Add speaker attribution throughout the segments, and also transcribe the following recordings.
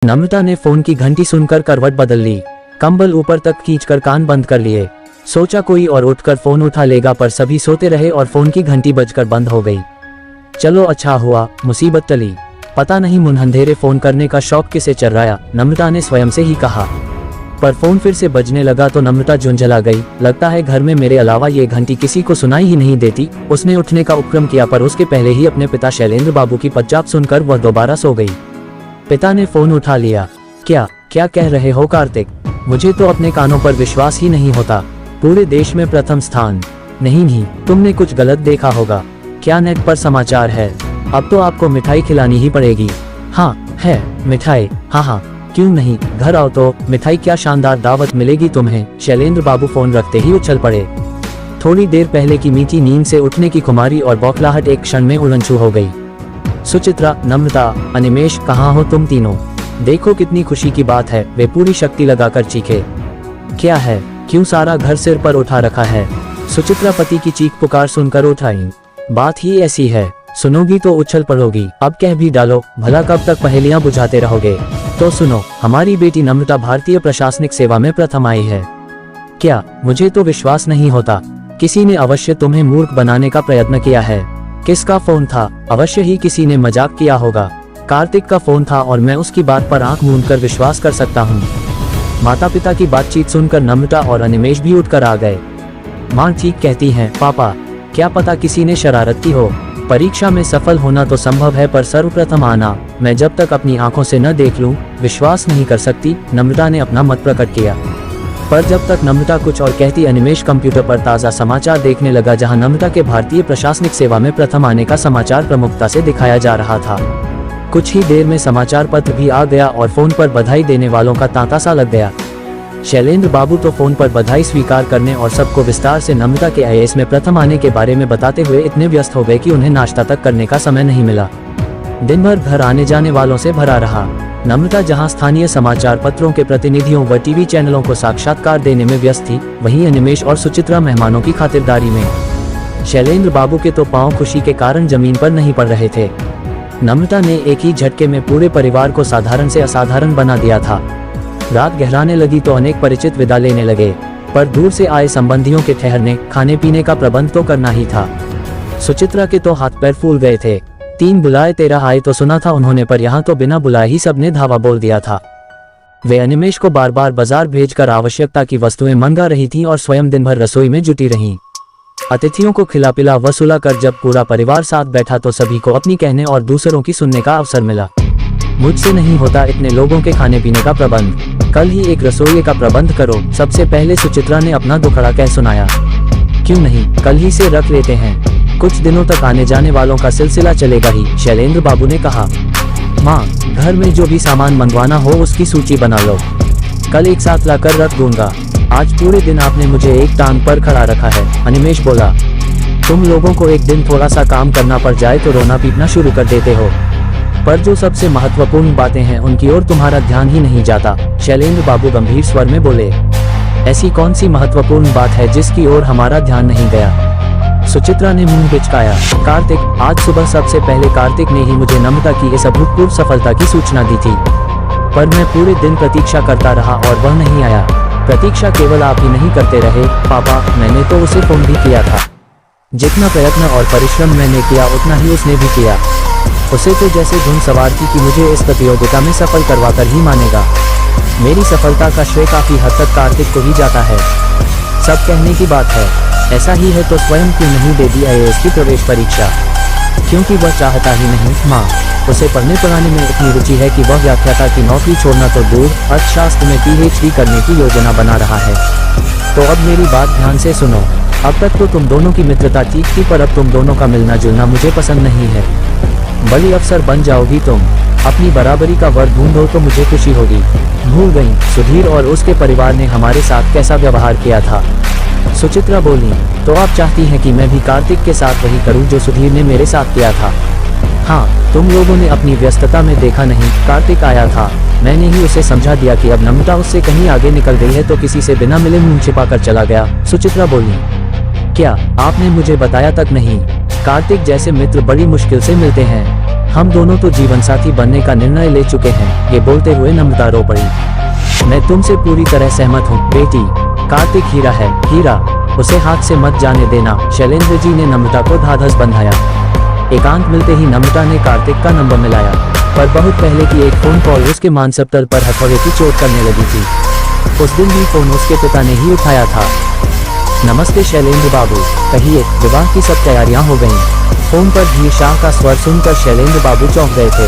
Speaker 1: नम्रता ने फोन की घंटी सुनकर करवट बदल ली, कंबल ऊपर तक खींचकर कान बंद कर लिए। सोचा कोई और उठकर फोन उठा लेगा, पर सभी सोते रहे और फोन की घंटी बजकर बंद हो गई। चलो अच्छा हुआ मुसीबत टली। पता नहीं मुनहंधेरे फोन करने का शौक किसे चर्राया, नम्रता ने स्वयं से ही कहा। पर फोन फिर से बजने लगा तो नम्रता झुंझला गई। लगता है घर में मेरे अलावा ये घंटी किसी को सुनाई ही नहीं देती। उसने उठने का उपक्रम किया, पर उसके पहले ही अपने पिता शैलेंद्र बाबू की पदचाप सुनकर वह दोबारा सो गई। पिता ने फोन उठा लिया। क्या क्या कह रहे हो कार्तिक? मुझे तो अपने कानों पर विश्वास ही नहीं होता। पूरे देश में प्रथम स्थान। नहीं, तुमने कुछ गलत देखा होगा। क्या नेट पर समाचार है? अब तो आपको मिठाई खिलानी ही पड़ेगी। हाँ है मिठाई, हाँ क्यों नहीं, घर आओ तो मिठाई, क्या शानदार दावत मिलेगी तुम्हें। शैलेंद्र बाबू फोन रखते ही उछल पड़े। थोड़ी देर पहले की मीठी नींद से उठने की खुमारी और बौखलाहट एक क्षण में उलझू हो गई। सुचित्रा, नम्रता, अनिमेष, कहाँ हो तुम तीनों? देखो कितनी खुशी की बात है। वे पूरी शक्ति लगाकर चीखे। क्या है? क्यों सारा घर सिर पर उठा रखा है? सुचित्रा पति की चीख पुकार सुनकर उठ आई। बात ही ऐसी है, सुनोगी तो उछल पड़ोगी। अब कह भी डालो, भला कब तक पहेलियां बुझाते रहोगे? तो सुनो, हमारी बेटी नम्रता भारतीय प्रशासनिक सेवा में प्रथम आई है। क्या? मुझे तो विश्वास नहीं होता। किसी ने अवश्य तुम्हें मूर्ख बनाने का प्रयत्न किया है। किसका फोन था? अवश्य ही किसी ने मजाक किया होगा। कार्तिक का फोन था और मैं उसकी बात पर आंख मूंद कर विश्वास कर सकता हूँ। माता पिता की बातचीत सुनकर नम्रता और अनिमेष भी उठकर आ गए। माँ ठीक कहती हैं पापा, क्या पता किसी ने शरारत की हो। परीक्षा में सफल होना तो संभव है, पर सर्वप्रथम आना मैं जब तक अपनी आंखों से न देख लूं विश्वास नहीं कर सकती। नम्रता ने अपना मत प्रकट किया। पर जब तक नम्रता कुछ और कहती, अनिमेष कंप्यूटर पर ताज़ा समाचार देखने लगा, जहां नम्रता के भारतीय प्रशासनिक सेवा में प्रथम आने का समाचार प्रमुखता से दिखाया जा रहा था। कुछ ही देर में समाचार पत्र भी आ गया और फोन पर बधाई देने वालों का तांता सा लग गया। शैलेंद्र बाबू तो फोन पर बधाई स्वीकार करने और सबको विस्तार से नम्रता के आईएएस में प्रथम आने के बारे में बताते हुए इतने व्यस्त हो गए कि उन्हें नाश्ता तक करने का समय नहीं मिला। दिन भर घर आने जाने वालों से भरा रहा। नम्रता जहां स्थानीय समाचार पत्रों के प्रतिनिधियों व टीवी चैनलों को साक्षात्कार देने में व्यस्त थी, वहीं अनिमेष और सुचित्रा मेहमानों की खातिरदारी में। शैलेंद्र बाबू के तो पांव खुशी के कारण जमीन पर नहीं पड़ रहे थे। नम्रता ने एक ही झटके में पूरे परिवार को साधारण से असाधारण बना दिया था। रात गहराने लगी तो अनेक परिचित विदा लेने लगे, पर दूर से आए संबंधियों के ठहरने खाने पीने का प्रबंध तो करना ही था। सुचित्रा के तो हाथ पैर फूल गए थे। 3 बुलाए 13 आए तो सुना था उन्होंने, पर यहाँ तो बिना बुलाए ही सबने धावा बोल दिया था। वे अनिमेष को बार बार बाजार भेजकर आवश्यकता की वस्तुएं मंगा रही थीं और स्वयं दिन भर रसोई में जुटी रहीं। अतिथियों को खिला पिला वसूला कर जब पूरा परिवार साथ बैठा तो सभी को अपनी कहने और दूसरों की सुनने का अवसर मिला। मुझसे नहीं होता इतने लोगों के खाने पीने का प्रबंध, कल ही एक रसोई का प्रबंध करो। सबसे पहले सुचित्रा ने अपना दुखड़ा कह सुनाया। क्यों नहीं, कल ही से रख लेते हैं, कुछ दिनों तक आने जाने वालों का सिलसिला चलेगा ही। शैलेंद्र बाबू ने कहा। माँ, घर में जो भी सामान मंगवाना हो उसकी सूची बना लो, कल एक साथ लाकर रख दूंगा। आज पूरे दिन आपने मुझे एक टांग पर खड़ा रखा है। अनिमेष बोला। तुम लोगों को एक दिन थोड़ा सा काम करना पड़ जाए तो रोना पीटना शुरू कर देते हो, पर जो सबसे महत्वपूर्ण बातें हैं उनकी ओर तुम्हारा ध्यान ही नहीं जाता। शैलेंद्र बाबू गंभीर स्वर में बोले। ऐसी कौन सी महत्वपूर्ण बात है जिसकी ओर हमारा ध्यान नहीं गया? सुचित्रा ने मुंह बिचकाया। कार्तिक, आज सुबह सबसे पहले कार्तिक ने ही मुझे नम्रता की इस अभूतपूर्व सफलता की सूचना दी थी, पर मैं पूरे दिन प्रतीक्षा करता रहा और वह नहीं आया। प्रतीक्षा केवल आप ही नहीं करते रहे पापा, मैंने तो उसे फोन भी किया था। जितना प्रयत्न और परिश्रम मैंने किया उतना ही उसने भी किया। उसे तो जैसे धुन सवार थी कि मुझे इस प्रतियोगिता में सफल करवाकर ही मानेगा। मेरी सफलता का श्रेय काफी हद तक कार्तिक को ही जाता है। सब कहने की बात है, ऐसा ही है तो स्वयं क्यों नहीं दे दी आईएएस की प्रवेश परीक्षा? क्योंकि वह चाहता ही नहीं माँ, उसे पढ़ने पढ़ाने में इतनी रुचि है कि वह व्याख्याता की नौकरी छोड़ना तो दूर, अर्थशास्त्र में PhD करने की योजना बना रहा है। तो अब मेरी बात ध्यान से सुनो। अब तक तो तुम दोनों की मित्रता ठीक थी, पर अब तुम दोनों का मिलना जुलना मुझे पसंद नहीं है। बड़ी अफसर बन जाओगी तुम, अपनी बराबरी का वर ढूंढो तो मुझे खुशी होगी। भूल गई सुधीर और उसके परिवार ने हमारे साथ कैसा व्यवहार किया था? सुचित्रा बोली। तो आप चाहती हैं कि मैं भी कार्तिक के साथ वही करूं जो सुधीर ने मेरे साथ किया था? हाँ, तुम लोगों ने अपनी व्यस्तता में देखा नहीं, कार्तिक आया था, मैंने ही उसे समझा दिया कि अब नम्रता उससे कहीं आगे निकल गई है तो किसी से बिना मिले मुंह छिपाकर चला गया। सुचित्रा बोली। क्या आपने मुझे बताया तक नहीं? कार्तिक जैसे मित्र बड़ी मुश्किल से मिलते हैं। हम दोनों तो जीवन साथी बनने का निर्णय ले चुके हैं। ये बोलते हुए नम्रता रो पड़ी। मैं तुमसे पूरी तरह सहमत हूँ बेटी। कार्तिक हीरा है, हीरा, उसे हाथ से मत जाने देना। शैलेंद्र जी ने नम्रता को धाधस बंधाया। एकांत मिलते ही नम्रता ने कार्तिक का नंबर मिलाया, पर बहुत पहले की एक फोन कॉल उसके मानसपतल पर हथौड़े की चोट करने लगी थी। उस दिन भी फोन उसके पिता ने ही उठाया था। नमस्ते शैलेंद्र बाबू, कहिए, विवाह की सब तैयारियां हो गईं। फोन पर धीर शाह का स्वर सुनकर शैलेंद्र बाबू चौंक गए थे।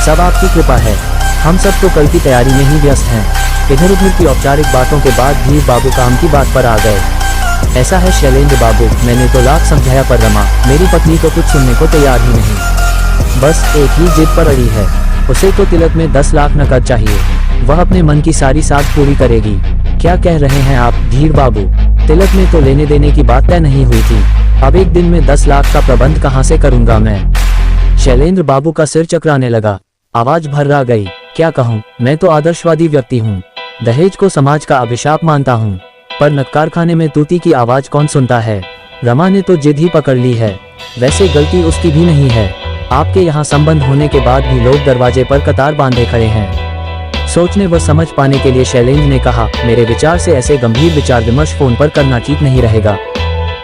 Speaker 1: सब आपकी कृपा है, हम सब तो कल की तैयारी में ही व्यस्त हैं। इधर उधर की औपचारिक बातों के बाद धीर बाबू काम की बात पर आ गए। ऐसा है शैलेंद्र बाबू, मैंने तो लाख समझाया पर रमा, मेरी पत्नी तो कुछ सुनने को तैयार ही नहीं। बस एक ही जिद पर अड़ी है, उसे तो तिलक में 10 लाख नकद चाहिए। वह अपने मन की सारी साध पूरी करेगी। क्या कह रहे हैं आप धीर बाबू? तिलक में तो लेने देने की बात तय नहीं हुई थी। अब एक दिन में 10 लाख का प्रबंध कहाँ से करूंगा मैं? शैलेंद्र बाबू का सिर चकराने लगा, आवाज भर्रा गई। क्या कहूँ, मैं तो आदर्शवादी व्यक्ति हूँ, दहेज को समाज का अभिशाप मानता हूँ, पर नटकारखाने में तूती की आवाज कौन सुनता है? रमा ने तो जिद ही पकड़ ली है। वैसे गलती उसकी भी नहीं है, आपके यहाँ संबंध होने के बाद भी लोग दरवाजे पर कतार बांधे खड़े हैं। सोचने व समझ पाने के लिए शैलेंद्र ने कहा, मेरे विचार से ऐसे गंभीर विचार विमर्श फोन पर करना ठीक नहीं रहेगा।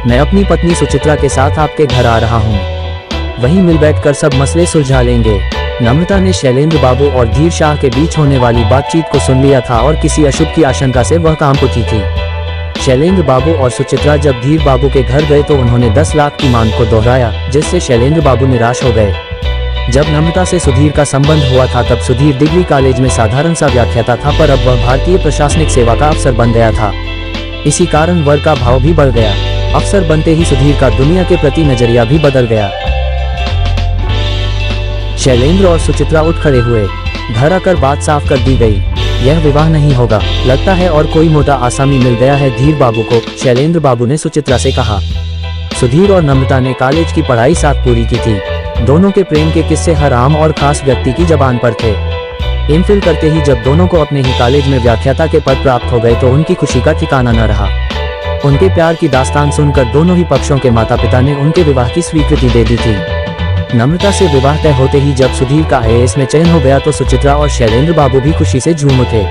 Speaker 1: मैं अपनी पत्नी सुचित्रा के साथ आपके घर आ रहा हूँ, वहीं मिल बैठकर सब मसले सुलझा लेंगे। नम्रता ने शैलेंद्र बाबू और धीर शाह के बीच होने वाली बातचीत को सुन लिया था और किसी अशुभ की आशंका से वह काम उठी थी। शैलेंद्र बाबू और सुचित्रा जब धीर बाबू के घर गए तो उन्होंने 10 लाख की मांग को दोहराया, जिससे शैलेंद्र बाबू निराश हो गए। जब नम्रता से सुधीर का संबंध हुआ था तब सुधीर डिग्री कॉलेज में साधारण सा व्याख्याता था, पर अब वह भारतीय प्रशासनिक सेवा का अफसर बन गया था। इसी कारण वर का भाव भी बढ़ गया। अफसर बनते ही सुधीर का दुनिया के प्रति नजरिया भी बदल गया। शैलेंद्र और सुचित्रा उठ खड़े हुए। घर आकर बात साफ कर दी गई, यह विवाह नहीं होगा लगता है और कोई मोटा आसामी मिल गया है धीर बाबू को, शैलेंद्र बाबू ने सुचित्रा से कहा। सुधीर और नम्रता ने कॉलेज की पढ़ाई साथ पूरी की थी। दोनों के प्रेम के किस्से हर आम और खास व्यक्ति की जबान पर थे। एमफिल करते ही जब दोनों को अपने ही कॉलेज में व्याख्याता के पद प्राप्त हो गए तो उनकी खुशी का ठिकाना न रहा। उनके प्यार की दास्तान सुनकर दोनों ही पक्षों के माता पिता ने उनके विवाह की स्वीकृति दे दी थी। नम्रता से विवाह तय होते ही जब सुधीर का IAS में चयन हो गया तो सुचित्रा और शैलेंद्र बाबू भी खुशी से झूम उठे।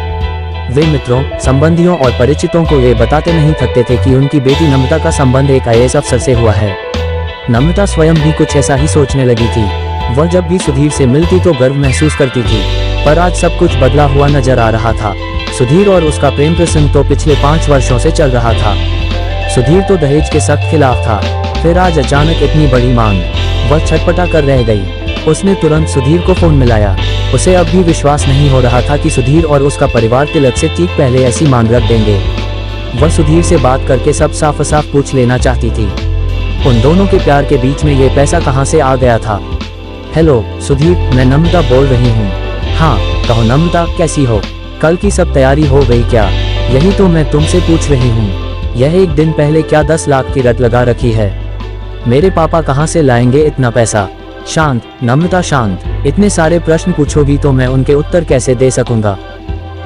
Speaker 1: वे मित्रों, संबंधियों और परिचितों को ये बताते नहीं थकते थे कि उनकी बेटी नम्रता का संबंध एक IAS अफसर से हुआ है। नम्रता स्वयं भी कुछ ऐसा ही सोचने लगी थी। वह जब भी सुधीर से मिलती तो गर्व महसूस करती थी, पर आज सब कुछ बदला हुआ नजर आ रहा था। सुधीर और उसका प्रेम प्रसंग तो पिछले 5 वर्षों से चल रहा था। सुधीर तो दहेज के सख्त खिलाफ था, फिर आज अचानक इतनी बड़ी मांग। वह छटपटा कर रह गई। उसने तुरंत सुधीर को फोन मिलाया। उसे अब भी विश्वास नहीं हो रहा था कि सुधीर और उसका परिवार तिलक से ठीक पहले ऐसी मांग रख देंगे। वह सुधीर से बात करके सब साफ साफ पूछ लेना चाहती थी। उन दोनों के प्यार के बीच में ये पैसा कहाँ से आ गया था? हेलो सुधीर, मैं नम्रता बोल रही हूँ। हाँ कहो नम्रता, कैसी हो? कल की सब तैयारी हो गई क्या? यही तो मैं तुमसे पूछ रही हूँ। यह एक दिन पहले क्या 10 लाख की रट लगा रखी है? मेरे पापा कहाँ से लाएंगे इतना पैसा? शांत नम्रता शांत, इतने सारे प्रश्न पूछोगी तो मैं उनके उत्तर कैसे दे सकूंगा?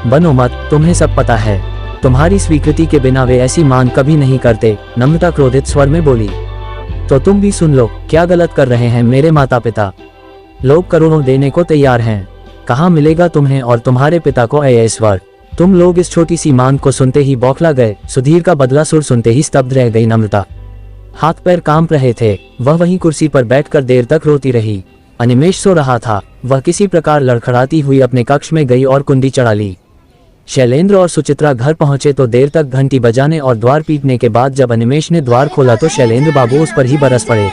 Speaker 1: बनो मत, तुम्हें सब पता है। तुम्हारी स्वीकृति के बिना वे ऐसी मांग कभी नहीं करते, नम्रता क्रोधित स्वर में बोली। तो तुम भी सुन लो, क्या गलत कर रहे हैं मेरे माता पिता? लोग करोड़ों देने को तैयार हैं, कहाँ मिलेगा तुम्हें और तुम्हारे पिता को IAS वर्ग? तुम लोग इस छोटी सी मांग को सुनते ही बौखला गए। सुधीर का बदला सुर सुनते ही स्तब्ध रह गई नम्रता। हाथ पैर कांप रहे थे। वह वहीं कुर्सी पर बैठकर देर तक रोती रही। अनिमेष सो रहा था। वह किसी प्रकार लड़खड़ाती हुई अपने कक्ष में गई और कुंडी चढ़ा ली। शैलेंद्र और सुचित्रा घर पहुंचे तो देर तक घंटी बजाने और द्वार पीटने के बाद जब अनिमेष ने द्वार खोला तो शैलेंद्र बाबू उस पर ही बरस पड़े।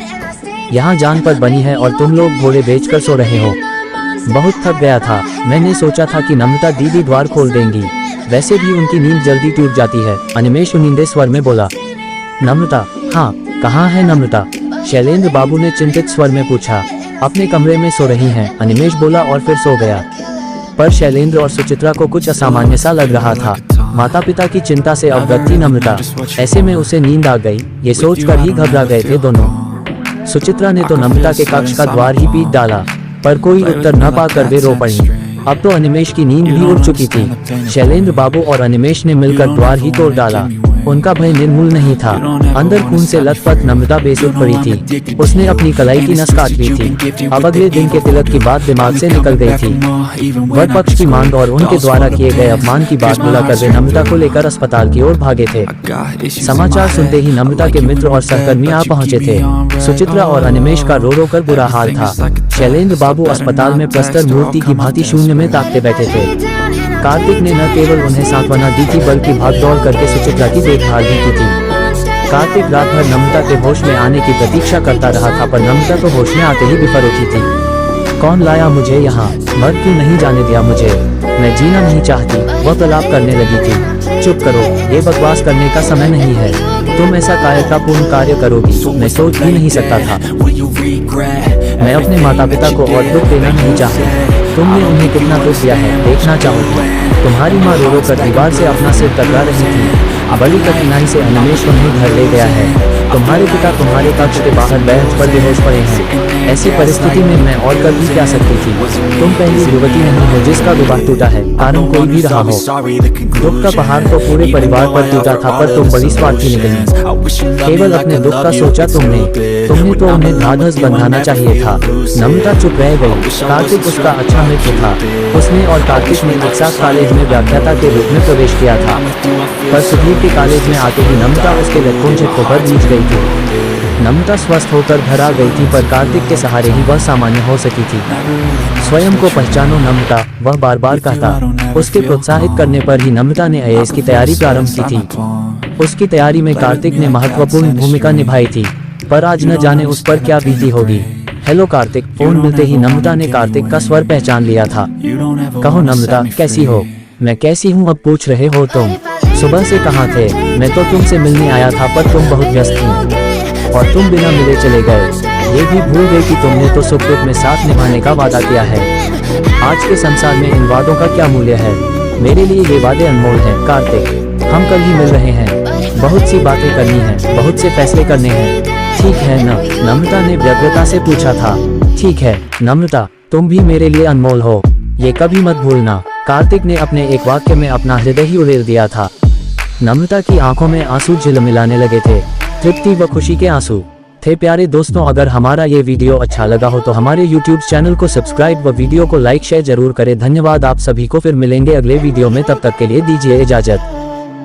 Speaker 1: यहाँ जान पर बनी है और तुम लोग घोड़े बेचकर सो रहे हो। बहुत थक गया था। मैंने सोचा था कि नम्रता दीदी द्वार खोल देंगी, वैसे भी उनकी नींद जल्दी टूट जाती है, अनिमेष उनींदे स्वर में बोला। नम्रता? हाँ, कहाँ है नम्रता? शैलेंद्र बाबू ने चिंतित स्वर में पूछा। अपने कमरे में सो रही हैं, अनिमेष बोला और फिर सो गया। पर शैलेंद्र और सुचित्रा को कुछ असामान्य सा लग रहा था। माता पिता की चिंता से अवगत थी नम्रता, ऐसे में उसे नींद आ गई, ये सोचकर ही घबरा गए थे दोनों। सुचित्रा ने तो नम्रता के कक्ष का द्वार ही पीट डाला, पर कोई उत्तर न पाकर वे रो पड़ी। अब तो अनिमेष की नींद भी उड़ चुकी थी। शैलेंद्र बाबू और अनिमेष ने मिलकर द्वार ही तोड़ डाला। उनका भय निर्मूल नहीं था। अंदर खून से लथपथ नम्रता बेसुध पड़ी थी। उसने अपनी कलाई की नस काट ली थी। अब अगले दिन के तिलक की बात दिमाग से निकल गई थी। वर पक्ष की मांग और उनके द्वारा किए गए अपमान की बात भुलाकर वे नम्रता को लेकर अस्पताल की ओर भागे थे। समाचार सुनते ही नम्रता के मित्र और सहकर्मी आ पहुंचे थे। सुचित्रा और अनिमेश का रो रो कर बुरा हाल था। शैलेंद्र बाबू अस्पताल में प्रस्तर मूर्ति की भांति शून्य में ताकते बैठे थे। कार्तिक ने न केवल उन्हें सांत्वना दी थी बल्कि भागदौड़ करके सुचित्रा की देखभाल भी की थी। कार्तिक रात भर नम्रता के होश में आने की प्रतीक्षा करता रहा था, पर नम्रता तो होश में आते ही बिफर उठी थी। कौन लाया मुझे यहाँ? मर क्यों नहीं जाने दिया मुझे? मैं जीना नहीं चाहती, वह प्रलाप करने लगी थी। चुप करो, ये बकवास करने का समय नहीं है। तुम ऐसा कायरतापूर्ण कार्य करोगी, मैं सोच भी नहीं सकता था। मैं अपने माता पिता को और दुख देना नहीं चाहती। तुमने उन्हें कितना दुख दिया है देखना चाहोगी। तुम्हारी माँ रो रो कर दीवार से अपना सिर टकरा रही थी। बड़ी कठिनाई से अनिमेश उन्हें घर ले गया है। तुम्हारे पिता तुम्हारे कक्ष के बाहर बेंच पर बेहोश पड़े हैं। ऐसी परिस्थिति में मैं और कर भी क्या सकती थी? तुम पहली युवती नहीं हो जिसका विवाह टूटा है, कारण कोई भी रहा हो। दुख का पहाड़ तो पूरे परिवार पर टूटा था, पर तुम बड़ी स्वार्थी निकली। केवल अपने दुख का सोचा तुमने तो उन्हें ढाढ़स बंधाना चाहिए था। नम्रता चुप रह गई। कार्तिक उसका अच्छा मित्र था। उसने और कार्तिक ने एक साथ कॉलेज में व्याख्याता के रूप में प्रवेश किया था, पर सुधीर के कॉलेज में आते ही नम्रता उसके लटकोंझे खोकर बीच गई थी। नम्रता स्वस्थ होकर घर आ गई थी, पर कार्तिक के सहारे ही वह सामान्य हो सकी थी। स्वयं को पहचानो नम्रता, वह बार बार कहता। उसके प्रोत्साहित करने पर ही नम्रता ने आईएएस की तैयारी प्रारंभ की थी। उसकी तैयारी में कार्तिक ने महत्वपूर्ण भूमिका निभाई थी, पर आज न जाने उस पर क्या बीती होगी। हेलो कार्तिक। फोन मिलते ही नम्रता ने कार्तिक का स्वर पहचान लिया था। कहो नम्रता, कैसी हो? मैं कैसी हूँ अब पूछ रहे हो तुम? सुबह से कहाँ थे? मैं तो तुमसे मिलने आया था, पर तुम बहुत व्यस्त थी और तुम बिना मिले चले गए। ये भी भूल गई कि तुमने तो सुख दुख में साथ निभाने का वादा किया है। आज के संसार में इन वादों का क्या मूल्य है? मेरे लिए ये वादे अनमोल हैं कार्तिक। हम कल ही मिल रहे हैं। बहुत सी बातें करनी है, बहुत से फैसले करने हैं। ठीक है न? नम्रता ने व्यग्रता से पूछा था। ठीक है नम्रता, तुम भी मेरे लिए अनमोल हो, ये कभी मत भूलना। कार्तिक ने अपने एक वाक्य में अपना हृदय ही उड़ेल दिया था। नम्रता की आंखों में आंसू झिलमिलाने लगे थे। तृप्ति व खुशी के आंसू थे। प्यारे दोस्तों, अगर हमारा ये वीडियो अच्छा लगा हो तो हमारे YouTube चैनल को सब्सक्राइब व वीडियो को लाइक शेयर जरूर करें। धन्यवाद आप सभी को। फिर मिलेंगे अगले वीडियो में, तब तक के लिए दीजिए इजाजत।